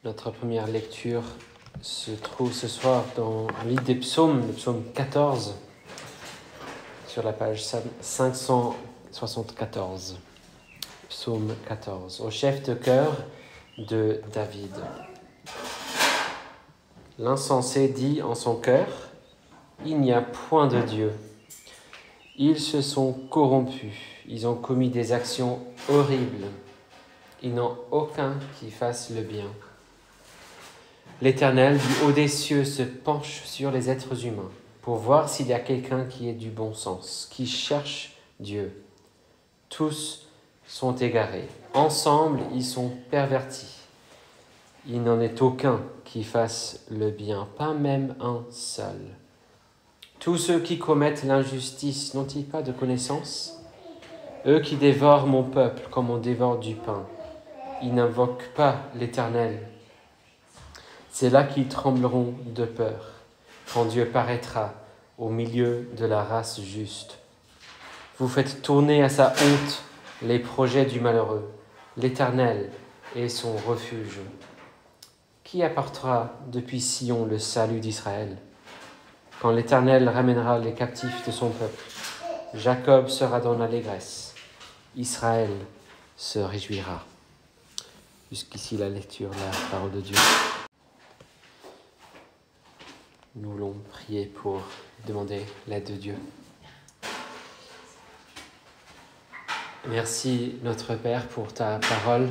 Notre première lecture se trouve ce soir dans le livre des psaumes, le psaume 14, sur la page 574. Psaume 14, au chef de chœur de David. L'insensé dit en son cœur, il n'y a point de Dieu. Ils se sont corrompus, ils ont commis des actions horribles. Ils n'ont aucun qui fasse le bien. L'Éternel du haut des cieux se penche sur les êtres humains pour voir s'il y a quelqu'un qui ait du bon sens, qui cherche Dieu. Tous sont égarés. Ensemble, ils sont pervertis. Il n'en est aucun qui fasse le bien, pas même un seul. Tous ceux qui commettent l'injustice n'ont-ils pas de connaissance? Eux qui dévorent mon peuple comme on dévore du pain, ils n'invoquent pas l'Éternel. C'est là qu'ils trembleront de peur, quand Dieu paraîtra au milieu de la race juste. Vous faites tourner à sa honte les projets du malheureux. L'Éternel est son refuge. Qui apportera depuis Sion le salut d'Israël? Quand l'Éternel ramènera les captifs de son peuple, Jacob sera dans l'allégresse, Israël se réjouira. Jusqu'ici la lecture, la parole de Dieu. Nous voulons prier pour demander l'aide de Dieu. Merci notre Père pour ta parole.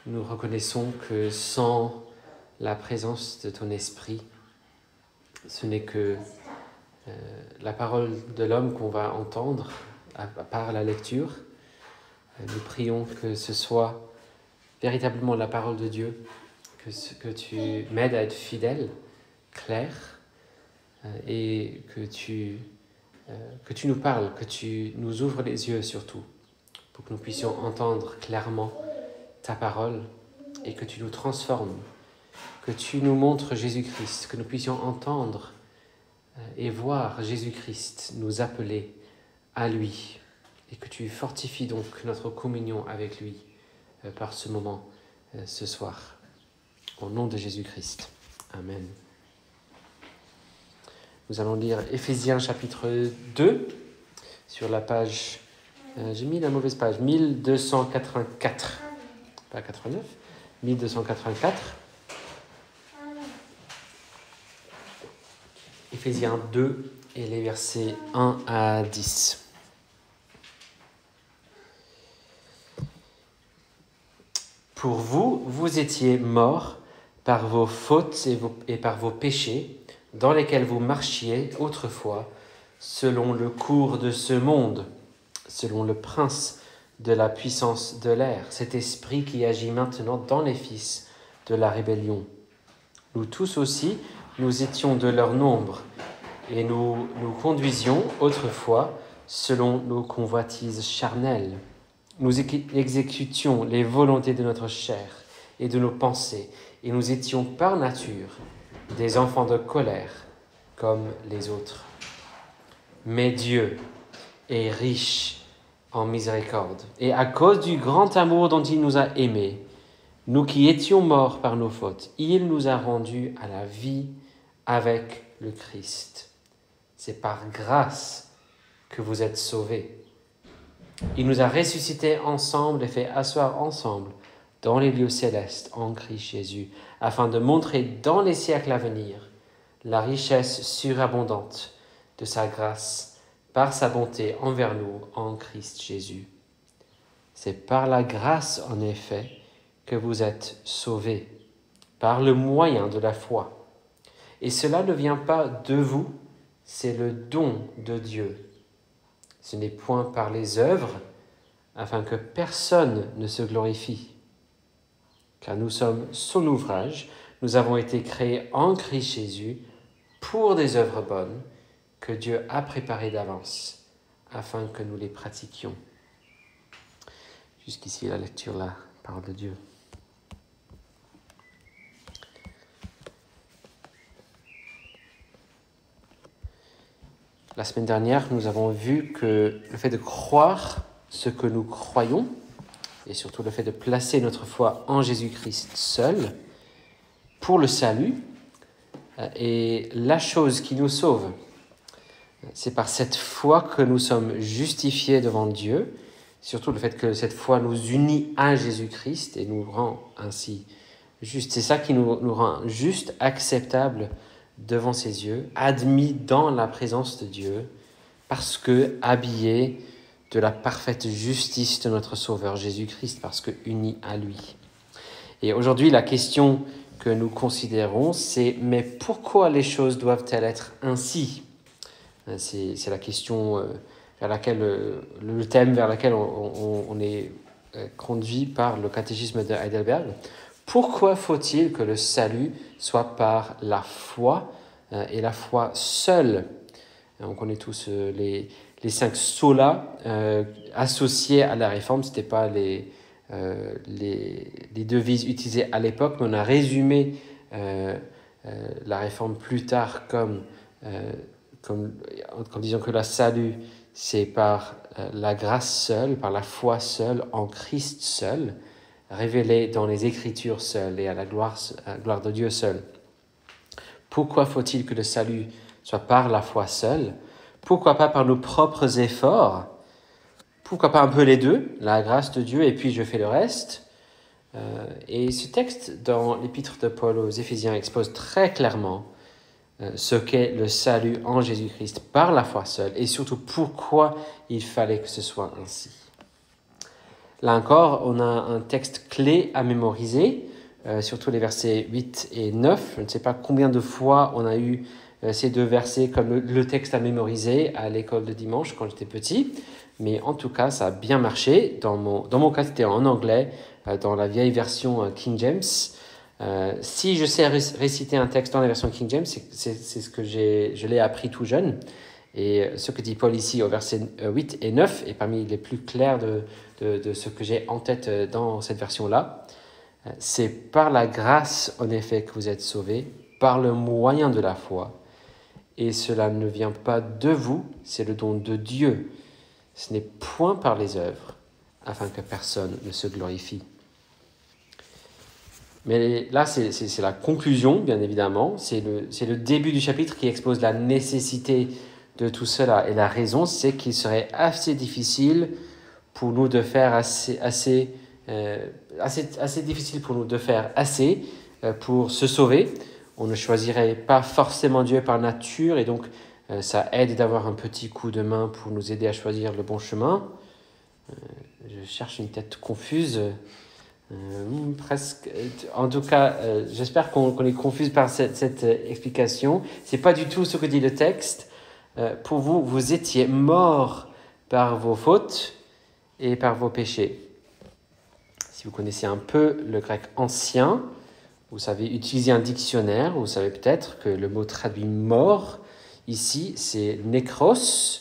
Nous reconnaissons que sans la présence de ton esprit, ce n'est que la parole de l'homme qu'on va entendre à part la lecture. Nous prions que ce soit véritablement la parole de Dieu, que tu m'aides à être fidèle, clair, et que tu nous parles, que tu nous ouvres les yeux surtout, pour que nous puissions entendre clairement ta parole et que tu nous transformes, que tu nous montres Jésus-Christ, que nous puissions entendre et voir Jésus-Christ nous appeler à lui et que tu fortifies donc notre communion avec lui par ce moment ce soir. Au nom de Jésus-Christ. Amen. Nous allons lire Éphésiens chapitre 2 sur la page, j'ai mis la mauvaise page, 1284, pas 89, 1284. Éphésiens 2 et les versets 1 à 10. Pour vous, vous étiez morts par vos fautes et par vos péchés, dans lesquels vous marchiez autrefois, selon le cours de ce monde, selon le prince de la puissance de l'air, cet esprit qui agit maintenant dans les fils de la rébellion. Nous tous aussi, nous étions de leur nombre, et nous nous conduisions autrefois selon nos convoitises charnelles. Nous exécutions les volontés de notre chair et de nos pensées, et nous étions par nature des enfants de colère comme les autres. Mais Dieu est riche en miséricorde, et à cause du grand amour dont il nous a aimés, nous qui étions morts par nos fautes, il nous a rendus à la vie avec le Christ. C'est par grâce que vous êtes sauvés. Il nous a ressuscités ensemble et fait asseoir ensemble dans les lieux célestes en Christ Jésus, afin de montrer dans les siècles à venir la richesse surabondante de sa grâce par sa bonté envers nous en Christ Jésus. C'est par la grâce, en effet, que vous êtes sauvés, par le moyen de la foi. Et cela ne vient pas de vous, c'est le don de Dieu. Ce n'est point par les œuvres, afin que personne ne se glorifie. Car nous sommes son ouvrage, nous avons été créés en Christ Jésus pour des œuvres bonnes que Dieu a préparées d'avance, afin que nous les pratiquions. Jusqu'ici la lecture, la parole de Dieu. La semaine dernière, nous avons vu que le fait de croire ce que nous croyons, et surtout le fait de placer notre foi en Jésus-Christ seul pour le salut est la chose qui nous sauve. C'est par cette foi que nous sommes justifiés devant Dieu, surtout le fait que cette foi nous unit à Jésus-Christ et nous rend ainsi justes. C'est ça qui nous rend justes, acceptables devant ses yeux, admis dans la présence de Dieu, parce que habillés de la parfaite justice de notre Sauveur Jésus-Christ, parce que unis à lui. Et aujourd'hui, la question que nous considérons, c'est « Mais pourquoi les choses doivent-elles être ainsi ?» C'est la question vers laquelle, le thème vers lequel on est conduit par le catéchisme de Heidelberg. Pourquoi faut-il que le salut soit par la foi et la foi seule? On connaît tous les 5 solas associés à la Réforme. Ce n'étaient pas les devises utilisées à l'époque, mais on a résumé la Réforme plus tard comme en disant que le salut, c'est par la grâce seule, par la foi seule, en Christ seul, révélé dans les Écritures seules et à la gloire de Dieu seul. Pourquoi faut-il que le salut soit par la foi seule? Pourquoi pas par nos propres efforts? Pourquoi pas un peu les deux, la grâce de Dieu et puis je fais le reste? Et ce texte dans l'épître de Paul aux Éphésiens expose très clairement ce qu'est le salut en Jésus-Christ par la foi seule et surtout pourquoi il fallait que ce soit ainsi. Là encore, on a un texte clé à mémoriser, surtout les versets 8 et 9. Je ne sais pas combien de fois on a eu ces 2 versets comme le texte à mémoriser à l'école de dimanche quand j'étais petit, mais en tout cas, ça a bien marché. Dans mon cas, c'était en anglais, dans la vieille version King James. Si je sais réciter un texte dans la version King James, c'est ce que je l'ai appris tout jeune. Et ce que dit Paul ici au verset 8 et 9 est parmi les plus clairs de ce que j'ai en tête dans cette version-là. C'est par la grâce, en effet, que vous êtes sauvés, par le moyen de la foi. Et cela ne vient pas de vous, c'est le don de Dieu. Ce n'est point par les œuvres, afin que personne ne se glorifie. Mais là, c'est la conclusion, bien évidemment. C'est le début du chapitre qui expose la nécessité de tout cela. Et la raison, c'est qu'il serait assez difficile pour nous de faire assez difficile pour nous de faire assez pour se sauver. On ne choisirait pas forcément Dieu par nature, et donc ça aide d'avoir un petit coup de main pour nous aider à choisir le bon chemin. Je cherche une tête confuse. Presque. En tout cas, j'espère qu'on est confus par cette explication. C'est pas du tout ce que dit le texte. Pour vous, vous étiez morts par vos fautes et par vos péchés. Si vous connaissez un peu le grec ancien, vous savez utiliser un dictionnaire, vous savez peut-être que le mot traduit mort, ici, c'est nékros.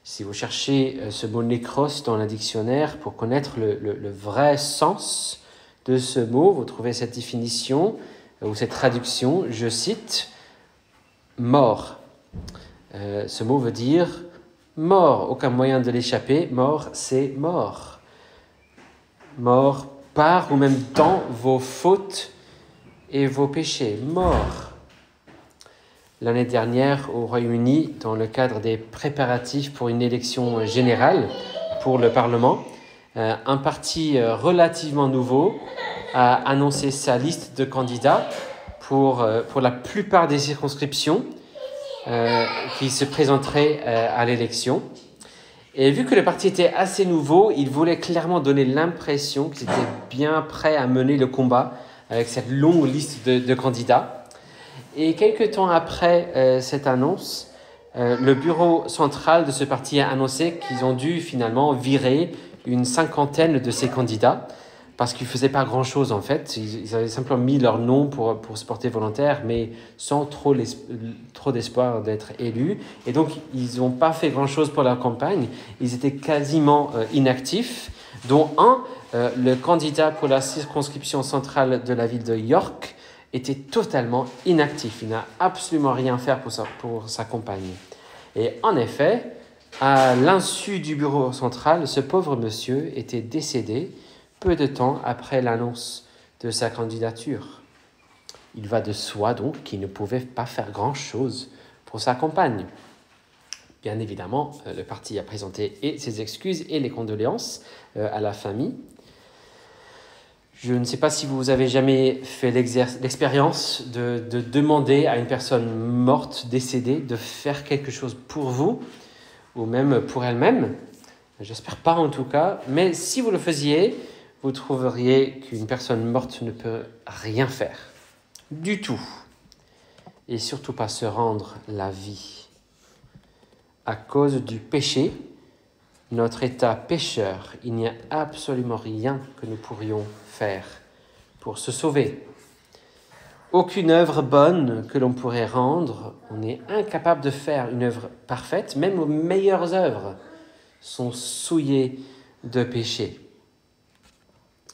Si vous cherchez ce mot nékros dans un dictionnaire pour connaître le vrai sens de ce mot, vous trouvez cette définition ou cette traduction, je cite, mort. Ce mot veut dire mort, aucun moyen de l'échapper, mort c'est mort. Mort par ou même dans vos fautes et vos péchés, mort. L'année dernière, au Royaume-Uni, dans le cadre des préparatifs pour une élection générale pour le Parlement, un parti relativement nouveau a annoncé sa liste de candidats pour la plupart des circonscriptions qui se présenteraient à l'élection. Et vu que le parti était assez nouveau, il voulait clairement donner l'impression qu'ils étaient bien prêts à mener le combat avec cette longue liste de candidats. Et quelques temps après cette annonce, le bureau central de ce parti a annoncé qu'ils ont dû finalement virer une 50aine de ces candidats parce qu'ils ne faisaient pas grand-chose en fait. Ils avaient simplement mis leur nom pour se porter volontaire, mais sans trop d'espoir d'être élus. Et donc, ils n'ont pas fait grand-chose pour leur campagne. Ils étaient quasiment inactifs, dont le candidat pour la circonscription centrale de la ville de York, était totalement inactif. Il n'a absolument rien fait pour sa campagne. Et en effet, à l'insu du bureau central, ce pauvre monsieur était décédé peu de temps après l'annonce de sa candidature. Il va de soi donc qu'il ne pouvait pas faire grand-chose pour sa compagne. Bien évidemment, le parti a présenté et ses excuses et les condoléances à la famille. Je ne sais pas si vous avez jamais fait l'expérience de demander à une personne morte, décédée, de faire quelque chose pour vous, ou même pour elle-même. J'espère pas en tout cas, mais si vous le faisiez, vous trouveriez qu'une personne morte ne peut rien faire, du tout, et surtout pas se rendre la vie. À cause du péché, notre état pécheur, il n'y a absolument rien que nous pourrions faire pour se sauver. Aucune œuvre bonne que l'on pourrait rendre, on est incapable de faire une œuvre parfaite, même aux meilleures œuvres sont souillées de péché.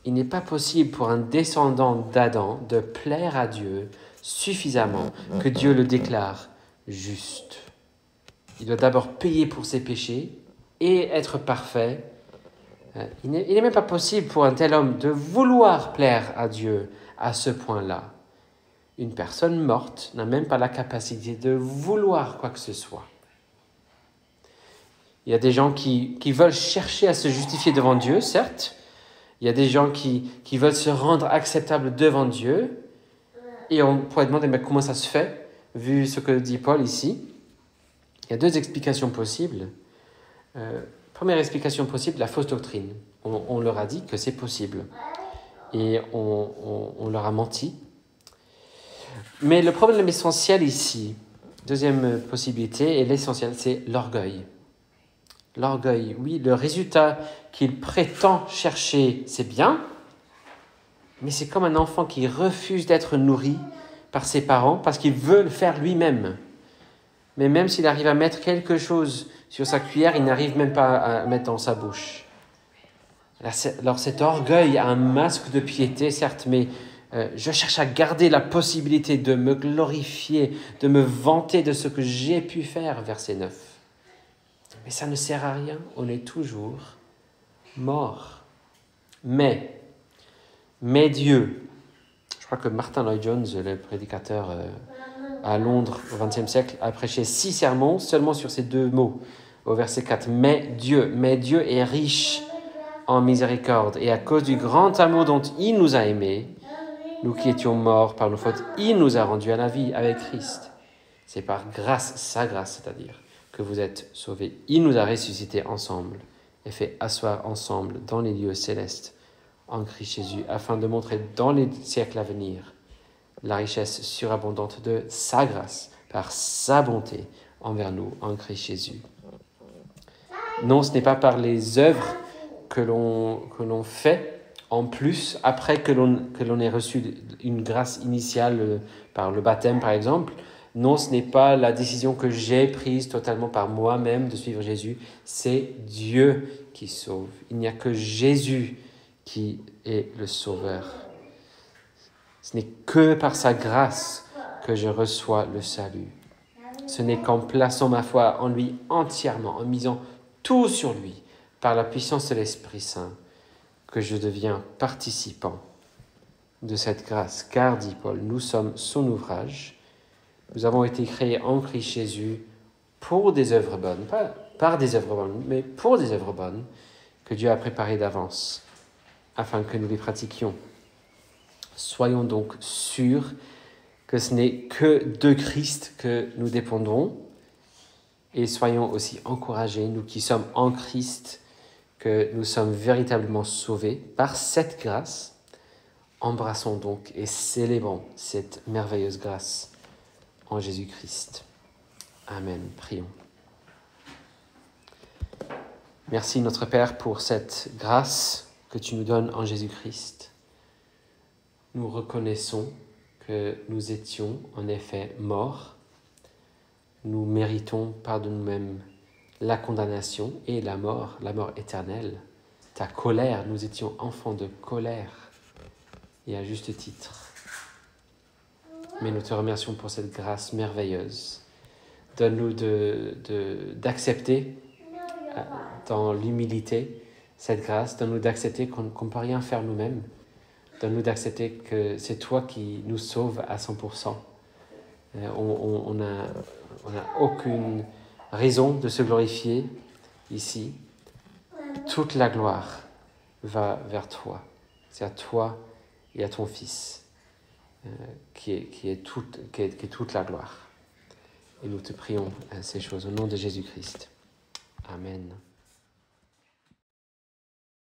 Il n'est pas possible pour un descendant d'Adam de plaire à Dieu suffisamment que Dieu le déclare juste. Il doit d'abord payer pour ses péchés et être parfait. Il n'est même pas possible pour un tel homme de vouloir plaire à Dieu à ce point-là. Une personne morte n'a même pas la capacité de vouloir quoi que ce soit. Il y a des gens qui veulent chercher à se justifier devant Dieu, certes. Il y a des gens qui veulent se rendre acceptables devant Dieu. Et on pourrait demander, mais comment ça se fait, vu ce que dit Paul ici? Il y a deux explications possibles. Première explication possible, la fausse doctrine. On leur a dit que c'est possible. Et on leur a menti. Mais le problème essentiel ici, deuxième possibilité, et l'essentiel, c'est l'orgueil. L'orgueil, oui, le résultat qu'il prétend chercher, c'est bien, mais c'est comme un enfant qui refuse d'être nourri par ses parents parce qu'il veut le faire lui-même. Mais même s'il arrive à mettre quelque chose sur sa cuillère, il n'arrive même pas à mettre dans sa bouche. Alors cet orgueil a un masque de piété, certes, mais je cherche à garder la possibilité de me glorifier, de me vanter de ce que j'ai pu faire, verset 9. Mais ça ne sert à rien, on est toujours mort. Mais Dieu, je crois que Martin Lloyd-Jones, le prédicateur à Londres au XXe siècle, a prêché 6 sermons seulement sur ces 2 mots, au verset 4. Mais Dieu est riche en miséricorde, et à cause du grand amour dont il nous a aimés, nous qui étions morts par nos fautes, il nous a rendus à la vie avec Christ. C'est par grâce, sa grâce, c'est-à-dire, que vous êtes sauvés. Il nous a ressuscités ensemble et fait asseoir ensemble dans les lieux célestes en Christ Jésus, afin de montrer dans les siècles à venir la richesse surabondante de sa grâce, par sa bonté envers nous en Christ Jésus. Non, ce n'est pas par les œuvres que l'on fait en plus, après que l'on ait reçu une grâce initiale par le baptême, par exemple. Non, ce n'est pas la décision que j'ai prise totalement par moi-même de suivre Jésus. C'est Dieu qui sauve. Il n'y a que Jésus qui est le Sauveur. Ce n'est que par sa grâce que je reçois le salut. Ce n'est qu'en plaçant ma foi en lui entièrement, en misant tout sur lui, par la puissance de l'Esprit Saint, que je deviens participant de cette grâce. Car, dit Paul, nous sommes son ouvrage. Nous avons été créés en Christ Jésus pour des œuvres bonnes, pas par des œuvres bonnes, mais pour des œuvres bonnes que Dieu a préparées d'avance, afin que nous les pratiquions. Soyons donc sûrs que ce n'est que de Christ que nous dépendrons, et soyons aussi encouragés, nous qui sommes en Christ, que nous sommes véritablement sauvés par cette grâce. Embrassons donc et célébrons cette merveilleuse grâce en Jésus-Christ. Amen. Prions. Merci notre Père pour cette grâce que tu nous donnes en Jésus-Christ. Nous reconnaissons que nous étions en effet morts. Nous méritons par de nous-mêmes la condamnation et la mort éternelle. Ta colère, nous étions enfants de colère, et à juste titre. Mais nous te remercions pour cette grâce merveilleuse. Donne-nous d'accepter dans l'humilité cette grâce. Donne-nous d'accepter qu'on ne peut rien faire nous-mêmes. Donne-nous d'accepter que c'est toi qui nous sauves à 100%. On n'a aucune raison de se glorifier ici. Toute la gloire va vers toi. C'est à toi et à ton Fils qui est toute la gloire. Et nous te prions ces choses au nom de Jésus-Christ. Amen.